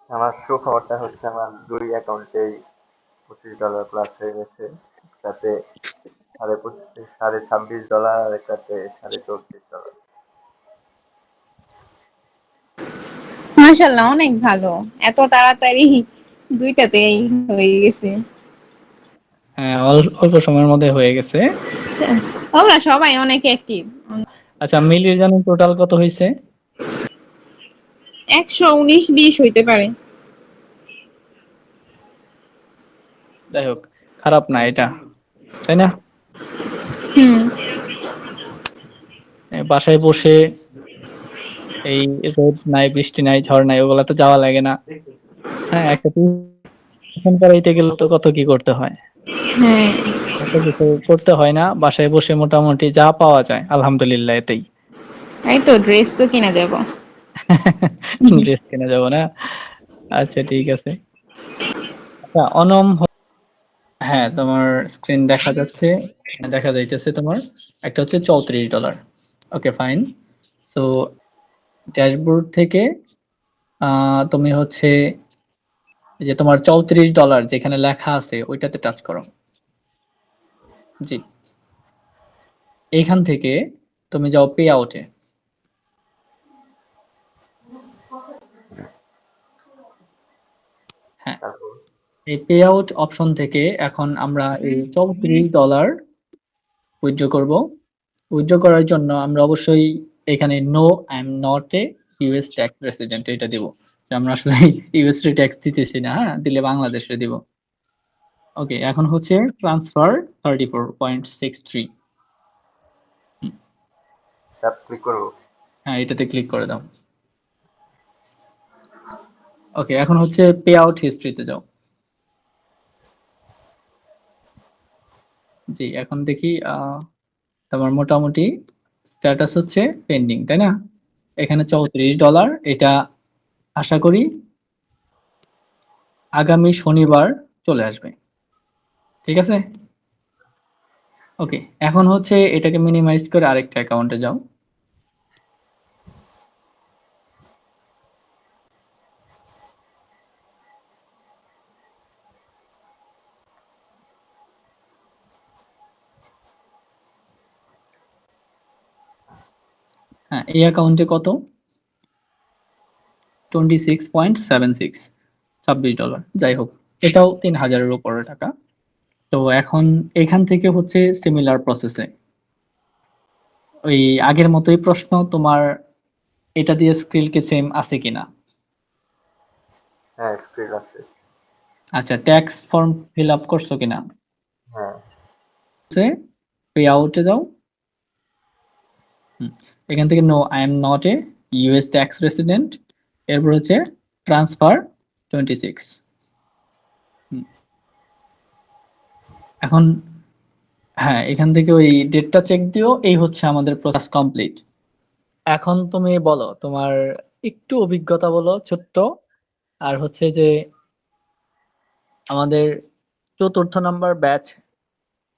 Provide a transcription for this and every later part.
আমার সুখবরটা হচ্ছে আমার দুই অ্যাকাউন্টেই $25 প্লাস হয়ে গেছে। একটাতে 26.5 $26.5 আর একটাতে $34.5। মাশাআল্লাহ, অনেক ভালো। এত তাড়াতাড়ি দুইটাতেই হয়ে গেছে। হ্যাঁ, অল্প সময়ের মধ্যে হয়ে গেছে। ওরা সবাই অনেক অ্যাক্টিভ। আচ্ছা, মিলির জানেন টোটাল কত হয়েছে? 119-20 হইতে পারে। যাই হোক, খারাপ না এটা, তাই না? হুম। বাসায় বসে এই রোদ নাই, বৃষ্টি নাই, ঝড় নাই, ওগুলা তো যাওয়া লাগে না। হ্যাঁ, একটা টিউশন করাইতে গেলে তো কত কি করতে হয়, হ্যাঁ, এত কিছু করতে হয় না। বাসায় বসে মোটামুটি যা পাওয়া যায় আলহামদুলিল্লাহ এতেই। তাই তো, ড্রেস তো কিনা যাব। ড্রেস কিনে যাবো না? আচ্ছা, ঠিক আছে। আচ্ছা, অনম, হ্যাঁ তোমার স্ক্রিন দেখা যাচ্ছে, দেখা যাইতেছে তোমার একটা হচ্ছে $34। ওকে, ফাইন। সো ড্যাশবোর্ড থেকে তুমি হচ্ছে যে তোমার $34 যেখানে লেখা আছে ওইটাতে টাচ করো। জি, এইখান থেকে তুমি যাও পে আউটে। হ্যাঁ, তারপর এই পে আউট অপশন থেকে এখন আমরা এই $34 উইথড্র করব। উইথড্র করার জন্য আমরা অবশ্যই এখানে no I am not a US tax resident এটা দিব, যে আমরা আসলে ইউএস এ ট্যাক্স দিতেছি না, হ্যাঁ দিলে বাংলাদেশে দিব। ওকে, এখন হচ্ছে ট্রান্সফার 34.63। ট্যাপ ক্লিক করবো। হ্যাঁ, এটাতে ক্লিক করে দাও। ওকে, এখন হচ্ছে পে আউট হিস্ট্রিতে যাও। জি, এখন দেখি তোমার মোটামুটি স্ট্যাটাস হচ্ছে পেন্ডিং, তাই না? এখানে $34, এটা আশা করি আগামী শনিবার চলে আসবে। ঠিক আছে। ওকে, এখন হচ্ছে এটাকে মিনিমাইজ করে আরেকটা অ্যাকাউন্টে যাও। হ্যাঁ, এই অ্যাকাউন্টে কত? $26.76, $26। যাই হোক, এটাও 3000-এর উপরে টাকা। তো এখন এখান থেকে হচ্ছে সিমিলার প্রসেসে ওই আগের মতোই প্রশ্ন তোমার, এটা দিয়ে স্ক্রিলকে সেম আছে কিনা। হ্যাঁ, স্ক্রিন আছে। আচ্ছা, ট্যাক্স ফর্ম ফিল আপ করছো কিনা? হ্যাঁ। পে আউটে দাও। এখান থেকে no I am not a US tax resident, এরপর হচ্ছে ট্রান্সফার 26। এখন হ্যাঁ, এখান থেকে ওই ডেটটা চেক দিও। এই হচ্ছে আমাদের প্রসেস কমপ্লিট। এখন তুমি বলো তোমার একটু অভিজ্ঞতা বলো ছোট্ট, আর হচ্ছে যে আমাদের চতুর্থ নাম্বার ব্যাচ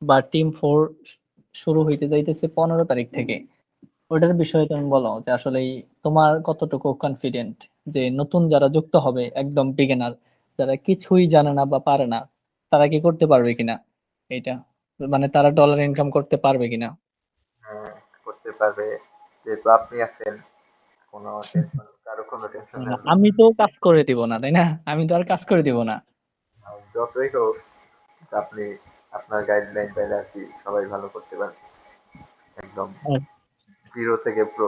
বা টিম 4 শুরু হইতে যাইতেছে 15 তারিখ থেকে। ওটার বিষয়ে তুমি বলো যে আসলে তোমার কতটুকু কনফিডেন্ট যে নতুন যারা যুক্ত হবে, একদম বিগিনার, যারা কিছুই জানে না বা পারে না, তারা কি করতে পারবে কিনা এটা, মানে তারা ডলার ইনকাম করতে পারবে কিনা। হ্যাঁ, করতে পারবে। যেহেতু আপনি আছেন, কোনো টেনশন, কারো কোনো টেনশন নেওয়ার দরকার আমি নেই। তো কাজ করে দিব না, তাই না? আমি তো আর কাজ করে দিব না। আর যতই হোক, আপনি আপনার গাইডলাইন পাইলে আর কি সবাই ভালো করতে পারে। একদম জিরো থেকে প্রো।